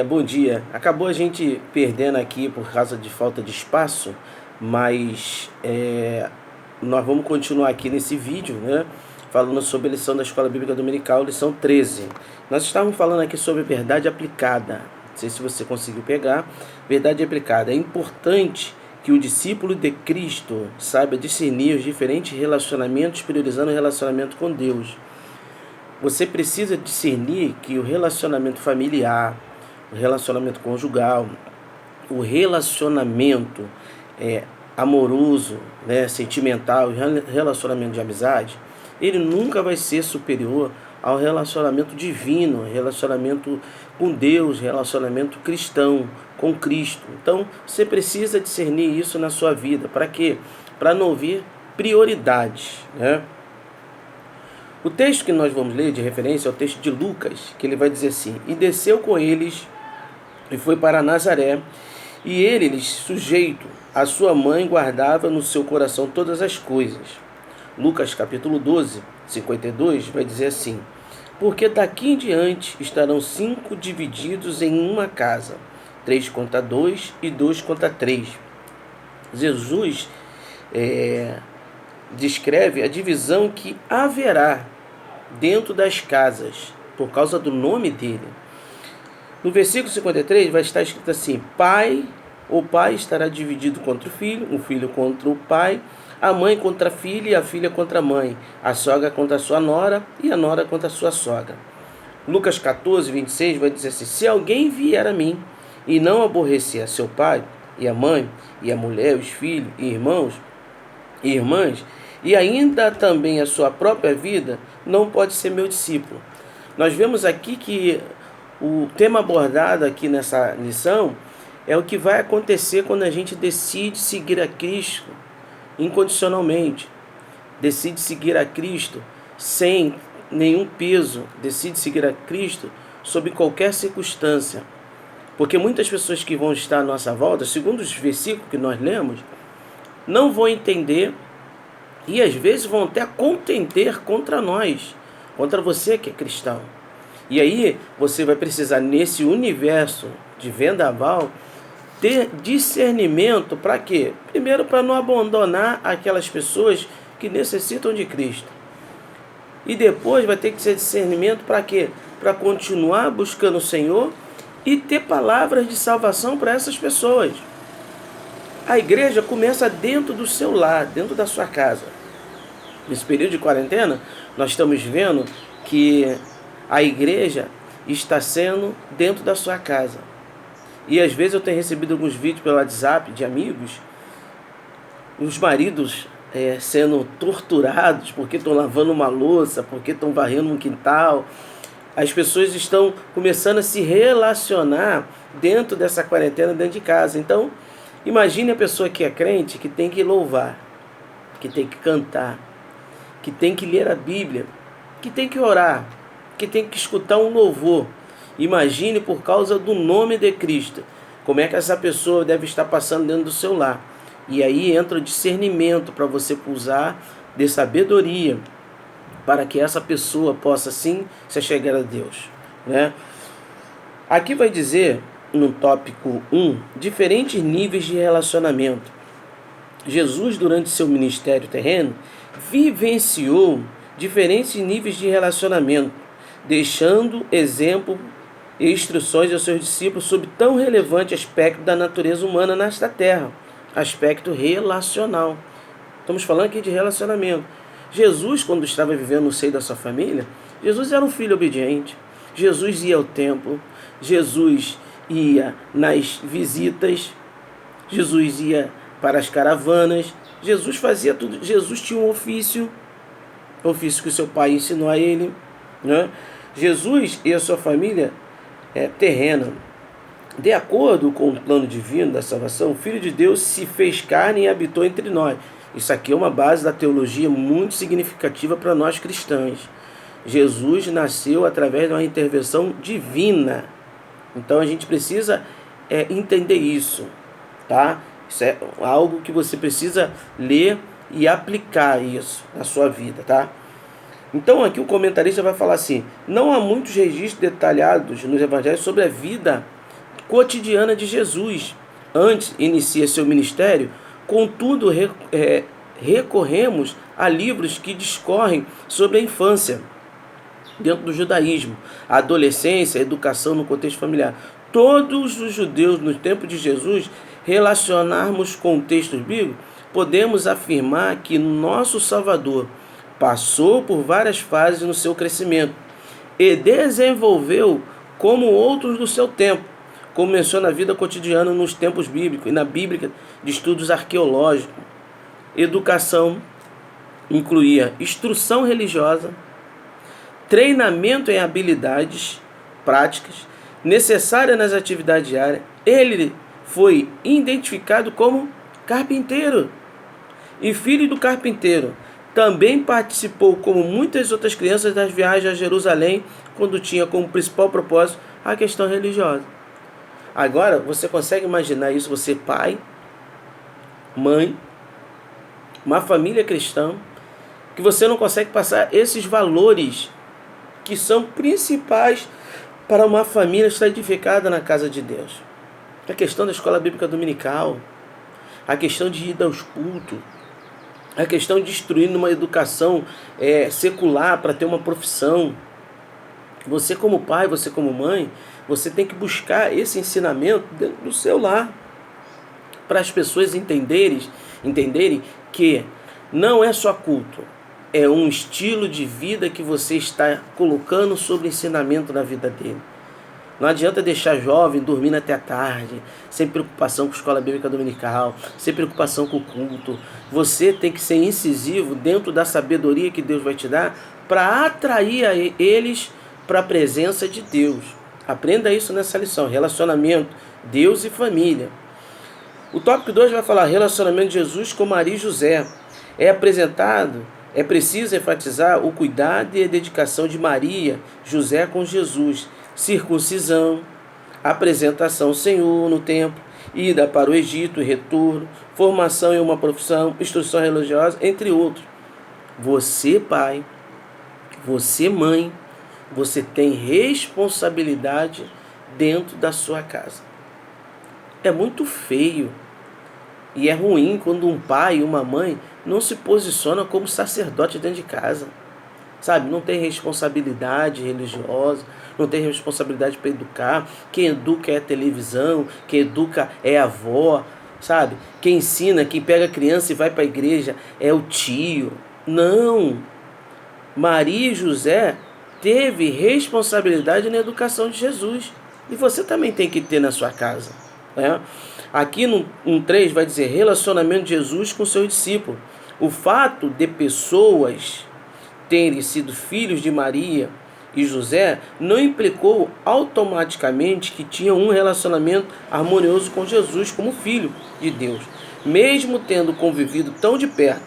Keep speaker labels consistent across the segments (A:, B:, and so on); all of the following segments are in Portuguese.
A: Bom dia. Acabou a gente perdendo aqui por causa de falta de espaço, mas nós vamos continuar aqui nesse vídeo, né? Falando sobre a lição da Escola Bíblica Dominical, lição 13. Nós estávamos falando aqui sobre verdade aplicada. Não sei se você conseguiu pegar. Verdade aplicada. É importante que o discípulo de Cristo saiba discernir os diferentes relacionamentos, priorizando o relacionamento com Deus. Você precisa discernir que o relacionamento familiar, o relacionamento conjugal, o relacionamento amoroso, né, sentimental, o relacionamento de amizade, ele nunca vai ser superior ao relacionamento divino, relacionamento com Deus, relacionamento cristão, com Cristo. Então, você precisa discernir isso na sua vida. Para quê? Para não haver prioridades, né? O texto que nós vamos ler de referência é o texto de Lucas, que ele vai dizer assim: E desceu com eles e foi para Nazaré, e ele, sujeito a sua mãe, guardava no seu coração todas as coisas. Lucas capítulo 12, 52, vai dizer assim: Porque daqui em diante estarão 5 divididos em uma casa, 3 contra 2 e 2 contra 3. Jesus descreve a divisão que haverá dentro das casas, por causa do nome dele. No versículo 53 vai estar escrito assim: o pai estará dividido contra o filho contra o pai, a mãe contra a filha e a filha contra a mãe, a sogra contra a sua nora e a nora contra a sua sogra. Lucas 14, 26 vai dizer assim: Se alguém vier a mim e não aborrecer a seu pai e a mãe e a mulher, os filhos e irmãos e irmãs, e ainda também a sua própria vida, não pode ser meu discípulo. Nós vemos aqui que o tema abordado aqui nessa lição é o que vai acontecer quando a gente decide seguir a Cristo incondicionalmente, decide seguir a Cristo sem nenhum peso, decide seguir a Cristo sob qualquer circunstância. Porque muitas pessoas que vão estar à nossa volta, segundo os versículos que nós lemos, não vão entender e às vezes vão até contender contra nós, contra você que é cristão. E aí você vai precisar, nesse universo de vendaval, ter discernimento para quê? Primeiro, para não abandonar aquelas pessoas que necessitam de Cristo. E depois vai ter que ser discernimento para quê? Para continuar buscando o Senhor e ter palavras de salvação para essas pessoas. A igreja começa dentro do seu lar, dentro da sua casa. Nesse período de quarentena, nós estamos vendo que a igreja está sendo dentro da sua casa. E às vezes eu tenho recebido alguns vídeos pelo WhatsApp de amigos, os maridos sendo torturados porque estão lavando uma louça, porque estão varrendo um quintal. As pessoas estão começando a se relacionar dentro dessa quarentena, dentro de casa. Então, imagine a pessoa que é crente, que tem que louvar, que tem que cantar, que tem que ler a Bíblia, que tem que orar, que tem que escutar um louvor. Imagine por causa do nome de Cristo, como é que essa pessoa deve estar passando dentro do seu lar. E aí entra o discernimento para você usar de sabedoria, para que essa pessoa possa sim se chegar a Deus, né? Aqui vai dizer, no tópico 1, diferentes níveis de relacionamento. Jesus, durante seu ministério terreno, vivenciou diferentes níveis de relacionamento, deixando exemplo e instruções aos seus discípulos sobre tão relevante aspecto da natureza humana nesta terra, aspecto relacional. Estamos falando aqui de relacionamento. Jesus, quando estava vivendo no seio da sua família, Jesus era um filho obediente. Jesus ia ao templo, Jesus ia nas visitas, Jesus ia para as caravanas, Jesus fazia tudo. Jesus tinha um ofício que o seu pai ensinou a ele, né? Jesus e a sua família terrena. De acordo com o plano divino da salvação, o Filho de Deus se fez carne e habitou entre nós. Isso aqui é uma base da teologia muito significativa para nós cristãos. Jesus nasceu através de uma intervenção divina. Então a gente precisa entender isso, tá? Isso é algo que você precisa ler e aplicar isso na sua vida, tá? Então aqui o comentarista vai falar assim: não há muitos registros detalhados nos evangelhos sobre a vida cotidiana de Jesus. Antes inicia seu ministério, contudo recorremos a livros que discorrem sobre a infância dentro do judaísmo, a adolescência, a educação no contexto familiar. Todos os judeus no tempo de Jesus relacionarmos com textos bíblicos, podemos afirmar que nosso Salvador passou por várias fases no seu crescimento e desenvolveu como outros do seu tempo, como menciona a vida cotidiana nos tempos bíblicos e na Bíblia de estudos arqueológicos. Educação incluía instrução religiosa, treinamento em habilidades práticas necessárias nas atividades diárias. Ele foi identificado como carpinteiro e filho do carpinteiro. Também participou, como muitas outras crianças, das viagens a Jerusalém, quando tinha como principal propósito a questão religiosa. Agora, você consegue imaginar isso? Você pai, mãe, uma família cristã, que você não consegue passar esses valores que são principais para uma família estar edificada na casa de Deus. A questão da escola bíblica dominical, a questão de ir aos cultos, a questão de instruir numa educação secular para ter uma profissão. Você como pai, você como mãe, você tem que buscar esse ensinamento dentro do seu lar, para as pessoas entenderem que não é só culto, é um estilo de vida que você está colocando sobre ensinamento na vida dele. Não adianta deixar jovem dormindo até a tarde, sem preocupação com a escola bíblica dominical, sem preocupação com o culto. Você tem que ser incisivo dentro da sabedoria que Deus vai te dar para atrair eles para a presença de Deus. Aprenda isso nessa lição: relacionamento, Deus e família. O tópico 2 vai falar relacionamento de Jesus com Maria e José. É preciso enfatizar o cuidado e a dedicação de Maria, José com Jesus. Circuncisão, apresentação ao Senhor no templo, ida para o Egito e retorno, formação em uma profissão, instrução religiosa, entre outros. Você, pai, você, mãe, você tem responsabilidade dentro da sua casa. É muito feio e é ruim quando um pai e uma mãe não se posicionam como sacerdote dentro de casa. Sabe, não tem responsabilidade religiosa, não tem responsabilidade para educar. Quem educa é a televisão, quem educa é a avó, sabe? Quem ensina, quem pega a criança e vai para a igreja é o tio. Não! Maria e José teve responsabilidade na educação de Jesus. E você também tem que ter na sua casa. Né? Aqui no 1:3 vai dizer relacionamento de Jesus com seus discípulos. O fato de pessoas terem sido filhos de Maria e José não implicou automaticamente que tinham um relacionamento harmonioso com Jesus como filho de Deus, mesmo tendo convivido tão de perto.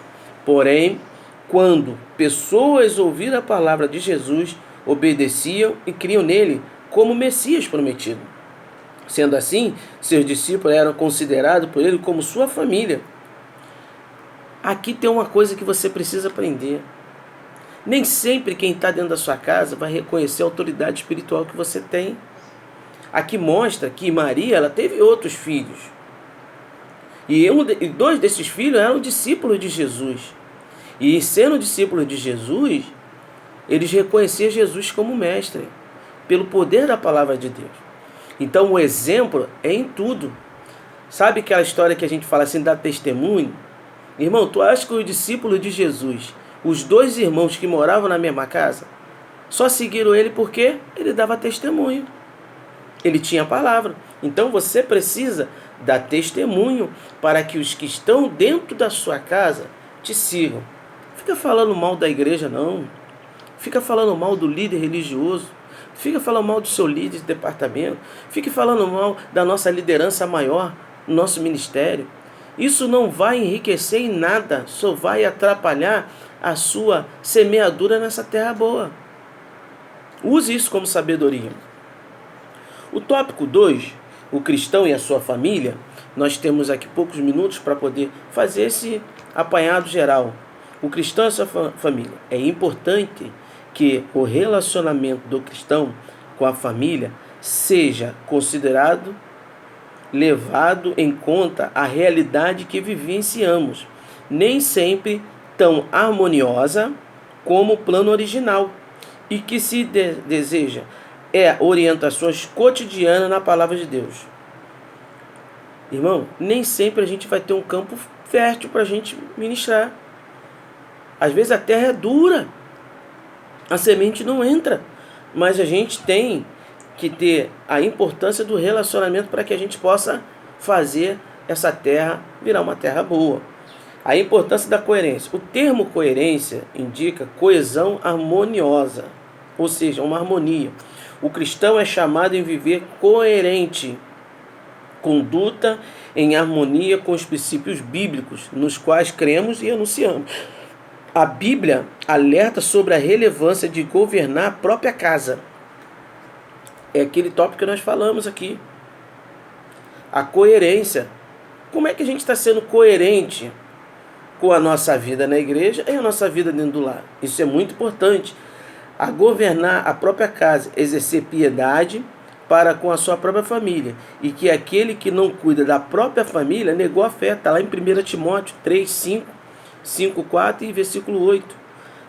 A: Porém, quando pessoas ouviram a palavra de Jesus, obedeciam e criam nele como Messias prometido. Sendo assim, seus discípulos eram considerados por ele como sua família. Aqui tem uma coisa que você precisa aprender. Nem sempre quem está dentro da sua casa vai reconhecer a autoridade espiritual que você tem. Aqui mostra que Maria ela teve outros filhos. E 2 desses filhos eram discípulos de Jesus. E sendo discípulos de Jesus, eles reconheciam Jesus como mestre, pelo poder da palavra de Deus. Então o exemplo é em tudo. Sabe aquela história que a gente fala assim, dá testemunho? Irmão, tu acha que os discípulos de Jesus, os 2 irmãos que moravam na mesma casa, só seguiram ele porque ele dava testemunho. Ele tinha a palavra. Então você precisa dar testemunho para que os que estão dentro da sua casa te sigam. Fica falando mal da igreja, não. Fica falando mal do líder religioso. Fica falando mal do seu líder de departamento. Fica falando mal da nossa liderança maior, no nosso ministério. Isso não vai enriquecer em nada, só vai atrapalhar a sua semeadura nessa terra boa. Use isso como sabedoria. O tópico 2, o cristão e a sua família, nós temos aqui poucos minutos para poder fazer esse apanhado geral. O cristão e a sua família. É importante que o relacionamento do cristão com a família seja considerado, levado em conta a realidade que vivenciamos, nem sempre tão harmoniosa como o plano original, e que se deseja orientações cotidianas na palavra de Deus. Irmão, nem sempre a gente vai ter um campo fértil para a gente ministrar. Às vezes a terra é dura, a semente não entra, mas a gente tem que ter a importância do relacionamento para que a gente possa fazer essa terra virar uma terra boa. A importância da coerência. O termo coerência indica coesão harmoniosa, ou seja, uma harmonia. O cristão é chamado em viver coerente, conduta em harmonia com os princípios bíblicos, nos quais cremos e anunciamos. A Bíblia alerta sobre a relevância de governar a própria casa. É aquele tópico que nós falamos aqui. A coerência. Como é que a gente está sendo coerente com a nossa vida na igreja e a nossa vida dentro do lar? Isso é muito importante. A governar a própria casa, exercer piedade para com a sua própria família. E que aquele que não cuida da própria família negou a fé. Está lá em 1 Timóteo 3, 5, 4 e versículo 8.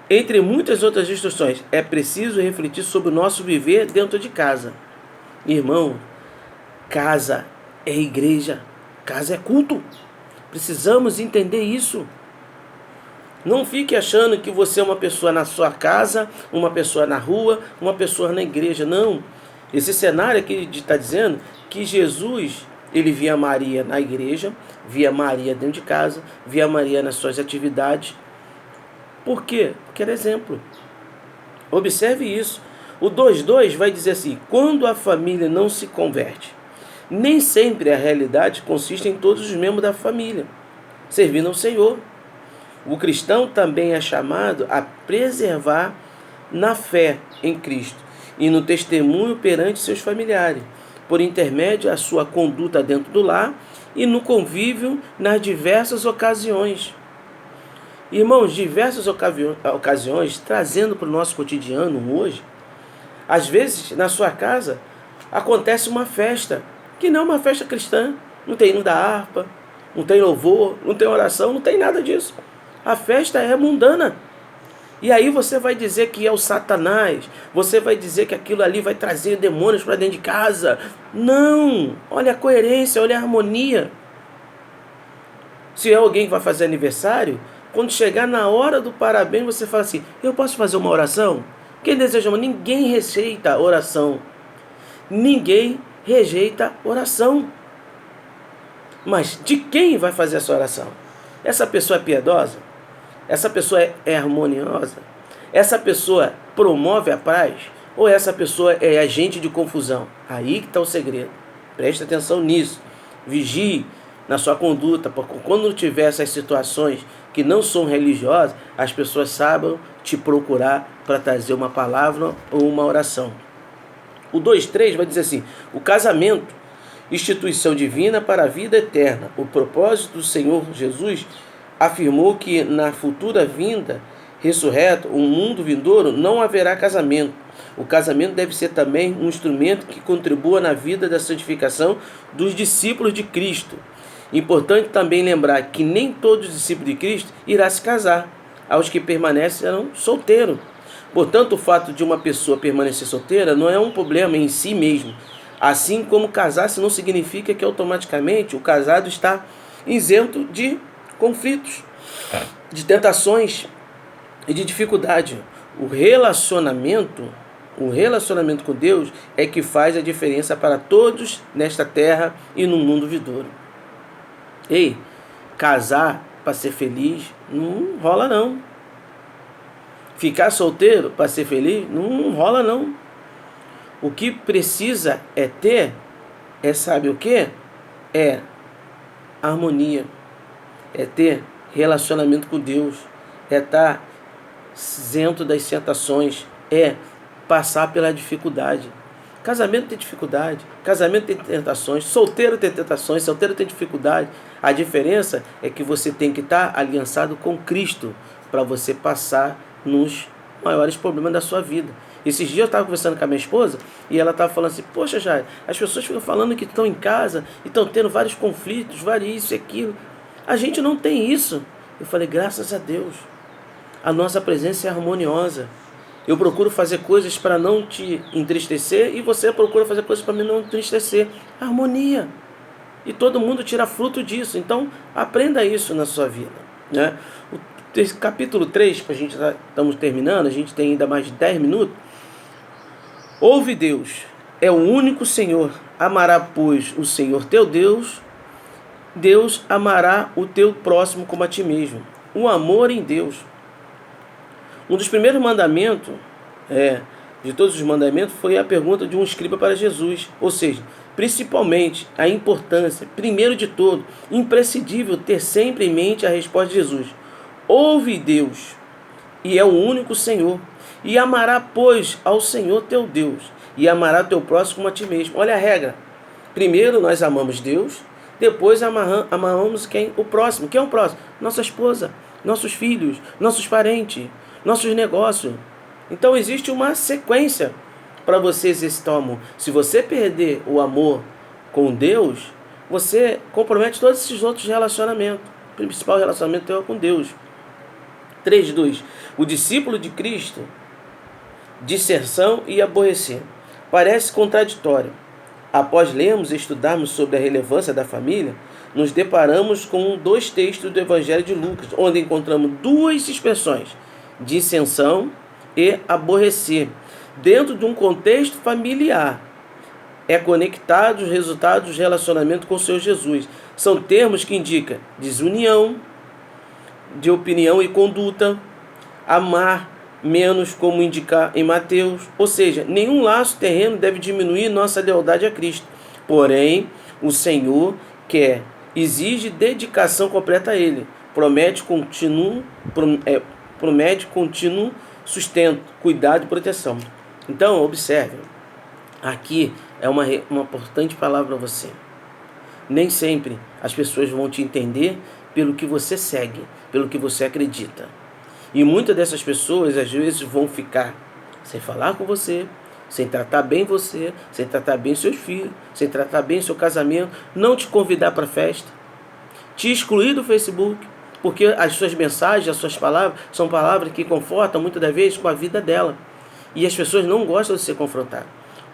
A: Entre muitas outras instruções, é preciso refletir sobre o nosso viver dentro de casa. Irmão, casa é igreja, casa é culto. Precisamos entender isso. Não fique achando que você é uma pessoa na sua casa, uma pessoa na rua, uma pessoa na igreja. Não. Esse cenário aqui está dizendo que Jesus, ele via Maria na igreja, via Maria dentro de casa, via Maria nas suas atividades. Por quê? Porque era exemplo. Observe isso. O 2:2 vai dizer assim: quando a família não se converte, nem sempre a realidade consiste em todos os membros da família servindo ao Senhor. O cristão também é chamado a preservar na fé em Cristo e no testemunho perante seus familiares, por intermédio da sua conduta dentro do lar e no convívio nas diversas ocasiões. Irmãos, diversas ocasiões, trazendo para o nosso cotidiano hoje, às vezes na sua casa acontece uma festa, que não é uma festa cristã, não tem hino da harpa, não tem louvor, não tem oração, não tem nada disso. A festa é mundana. E aí você vai dizer que é o Satanás, você vai dizer que aquilo ali vai trazer demônios para dentro de casa. Não! Olha a coerência, olha a harmonia. Se é alguém que vai fazer aniversário, quando chegar na hora do parabéns, você fala assim: eu posso fazer uma oração? Quem deseja uma? Ninguém rejeita oração. Ninguém rejeita oração. Mas de quem vai fazer essa oração? Essa pessoa é piedosa? Essa pessoa é harmoniosa? Essa pessoa promove a paz? Ou essa pessoa é agente de confusão? Aí que está o segredo. Preste atenção nisso. Vigie na sua conduta, porque quando tiver essas situações que não são religiosas, as pessoas saibam te procurar para trazer uma palavra ou uma oração. O 2:3 vai dizer assim: o casamento, instituição divina para a vida eterna. O propósito do Senhor Jesus afirmou que na futura vinda, ressurreto, um mundo vindouro, não haverá casamento. O casamento deve ser também um instrumento que contribua na vida da santificação dos discípulos de Cristo. Importante também lembrar que nem todos os discípulos de Cristo irá se casar. Aos que permanecerão solteiros. Portanto, o fato de uma pessoa permanecer solteira não é um problema em si mesmo. Assim como casar-se não significa que automaticamente o casado está isento de conflitos, de tentações e de dificuldade. O relacionamento com Deus é que faz a diferença para todos nesta terra e no mundo vindouro. Ei, casar para ser feliz não rola não. Ficar solteiro para ser feliz não rola não. O que precisa é ter, sabe o que? É harmonia, é ter relacionamento com Deus, é estar isento das tentações, é passar pela dificuldade. Casamento tem dificuldade, casamento tem tentações, solteiro tem tentações, solteiro tem dificuldade. A diferença é que você tem que estar aliançado com Cristo para você passar nos maiores problemas da sua vida. Esses dias eu estava conversando com a minha esposa e ela estava falando assim, poxa, Jair, as pessoas ficam falando que estão em casa e estão tendo vários conflitos, vários isso e aquilo. A gente não tem isso. Eu falei, graças a Deus, a nossa presença é harmoniosa. Eu procuro fazer coisas para não te entristecer e você procura fazer coisas para me não entristecer. Harmonia. E todo mundo tira fruto disso. Então, aprenda isso na sua vida, né? O capítulo 3, que a gente estamos terminando, a gente tem ainda mais de 10 minutos. Ouve Deus, é o único Senhor. Amará, pois, o Senhor teu Deus. Deus amará o teu próximo como a ti mesmo. O amor em Deus. Um dos primeiros mandamentos, de todos os mandamentos, foi a pergunta de um escriba para Jesus. Ou seja, principalmente a importância, primeiro de todo, imprescindível ter sempre em mente a resposta de Jesus. Ouve Deus, e é o único Senhor. E amará, pois, ao Senhor teu Deus, e amará teu próximo como a ti mesmo. Olha a regra. Primeiro nós amamos Deus, depois amamos quem? O próximo. Quem é o próximo? Nossa esposa, nossos filhos, nossos parentes, nossos negócios. Então existe uma sequência para você exercitar o amor. Se você perder o amor com Deus, você compromete todos esses outros relacionamentos. O principal relacionamento é com Deus. 3:2. O discípulo de Cristo, disserção e aborrecer. Parece contraditório. Após lermos e estudarmos sobre a relevância da família, nos deparamos com 2 textos do Evangelho de Lucas, onde encontramos 2 expressões, dissensão e aborrecer, dentro de um contexto familiar. É conectado os resultados do relacionamento com o Senhor Jesus. São termos que indicam desunião, de opinião e conduta, amar menos, como indicar em Mateus. Ou seja, nenhum laço terreno deve diminuir nossa lealdade a Cristo. Porém, o Senhor exige dedicação completa a Ele. Promete contínuo sustento, cuidado e proteção. Então, observe. Aqui é uma importante palavra para você. Nem sempre as pessoas vão te entender pelo que você segue, pelo que você acredita. E muitas dessas pessoas, às vezes, vão ficar sem falar com você, sem tratar bem você, sem tratar bem seus filhos, sem tratar bem seu casamento, não te convidar para a festa, te excluir do Facebook, porque as suas mensagens, as suas palavras, são palavras que confortam muitas das vezes com a vida dela. E as pessoas não gostam de ser confrontadas.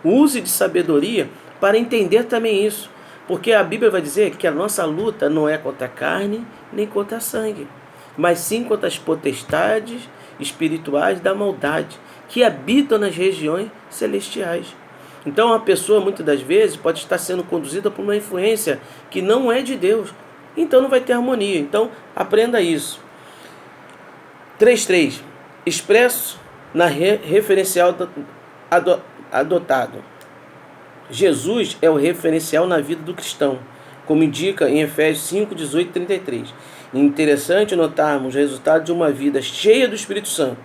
A: Use de sabedoria para entender também isso. Porque a Bíblia vai dizer que a nossa luta não é contra a carne nem contra a sangue, mas sim contra as potestades espirituais da maldade que habitam nas regiões celestiais. Então a pessoa muitas das vezes pode estar sendo conduzida por uma influência que não é de Deus. Então não vai ter harmonia. Então aprenda isso. 3.3. Expresso na referencial adotado. Jesus é o referencial na vida do cristão, como indica em Efésios 5:18-33. Interessante notarmos os resultados de uma vida cheia do Espírito Santo.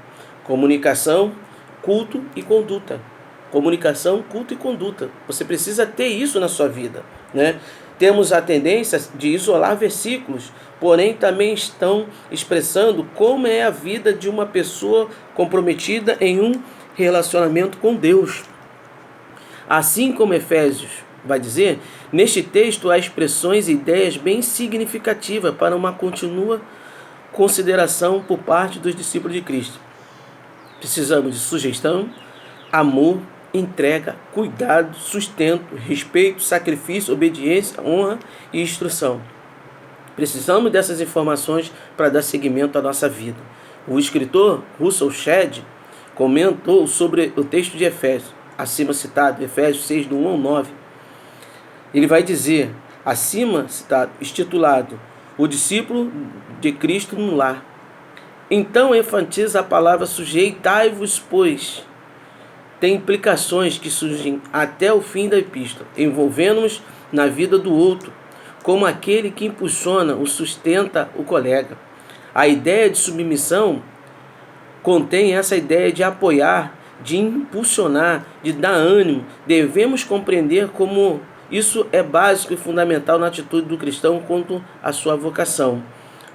A: Comunicação, culto e conduta. Comunicação, culto e conduta. Você precisa ter isso na sua vida, né? Temos a tendência de isolar versículos, porém também estão expressando como é a vida de uma pessoa comprometida em um relacionamento com Deus. Assim como Efésios vai dizer, neste texto há expressões e ideias bem significativas para uma contínua consideração por parte dos discípulos de Cristo. Precisamos de sugestão, amor, entrega, cuidado, sustento, respeito, sacrifício, obediência, honra e instrução. Precisamos dessas informações para dar seguimento à nossa vida. O escritor Russell Shedd comentou sobre o texto de Efésios, acima citado, Efésios 6, do 1 ao 9. Ele vai dizer, acima citado, intitulado, o discípulo de Cristo no lar. Então enfatiza a palavra sujeitai-vos, pois tem implicações que surgem até o fim da epístola, envolvendo-nos na vida do outro, como aquele que impulsiona ou sustenta o colega. A ideia de submissão contém essa ideia de apoiar, de impulsionar, de dar ânimo. Devemos compreender como isso é básico e fundamental na atitude do cristão quanto à sua vocação.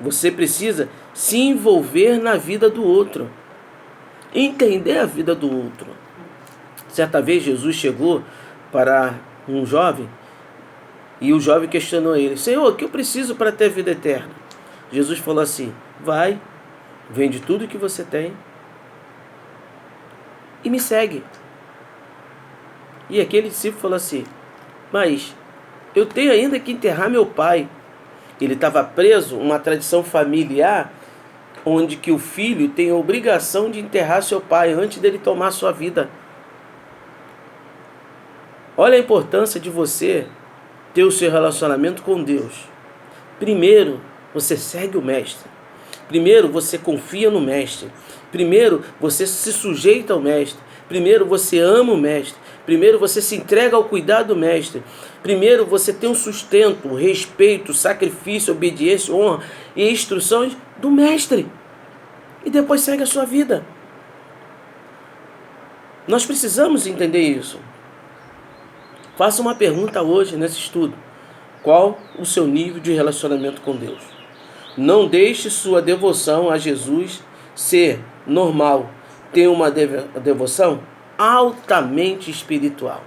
A: Você precisa se envolver na vida do outro. entender a vida do outro. Certa vez Jesus chegou para um jovem e o jovem questionou ele: Senhor, o que eu preciso para ter vida eterna? Jesus falou assim: vai, vende tudo que você tem e me segue. E aquele discípulo falou assim: mas eu tenho ainda que enterrar meu pai. Ele estava preso a uma tradição familiar onde que o filho tem a obrigação de enterrar seu pai antes dele tomar sua vida. Olha a importância de você ter o seu relacionamento com Deus. Primeiro, você segue o mestre. Primeiro, você confia no mestre. Primeiro, você se sujeita ao mestre. Primeiro, você ama o mestre. Primeiro, você se entrega ao cuidado do mestre. Primeiro, você tem o sustento, o respeito, o sacrifício, obediência, honra e instruções do mestre. E depois segue a sua vida. Nós precisamos entender isso. Faça uma pergunta hoje nesse estudo. Qual o seu nível de relacionamento com Deus? Não deixe sua devoção a Jesus ser normal. Tenha uma devoção altamente espiritual.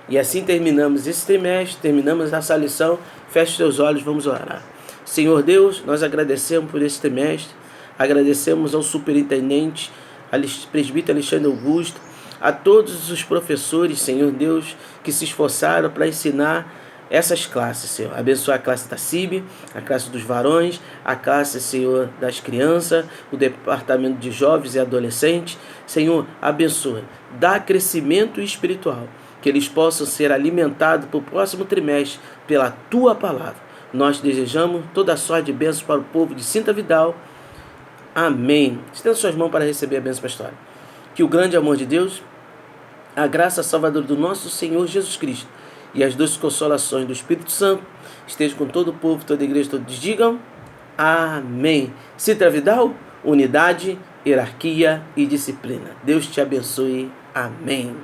A: E assim terminamos esse trimestre, terminamos essa lição. Feche seus olhos, vamos orar. Senhor Deus, nós agradecemos por esse trimestre. Agradecemos ao superintendente, presbítero Alexandre Augusto, a todos os professores, Senhor Deus, que se esforçaram para ensinar essas classes, Senhor. Abençoa a classe da CIB, a classe dos varões, a classe, Senhor, das crianças, o departamento de jovens e adolescentes. Senhor, abençoa. Dá crescimento espiritual, que eles possam ser alimentados para o próximo trimestre pela Tua Palavra. Nós desejamos toda a sorte de bênçãos para o povo de Cinta Vidal. Amém. Estenda suas mãos para receber a bênção pastora. Que o grande amor de Deus, a graça salvadora do nosso Senhor Jesus Cristo e as doces consolações do Espírito Santo estejam com todo o povo, toda a igreja, todos digam amém. Cinta Vidal, unidade, hierarquia e disciplina. Deus te abençoe. Amém.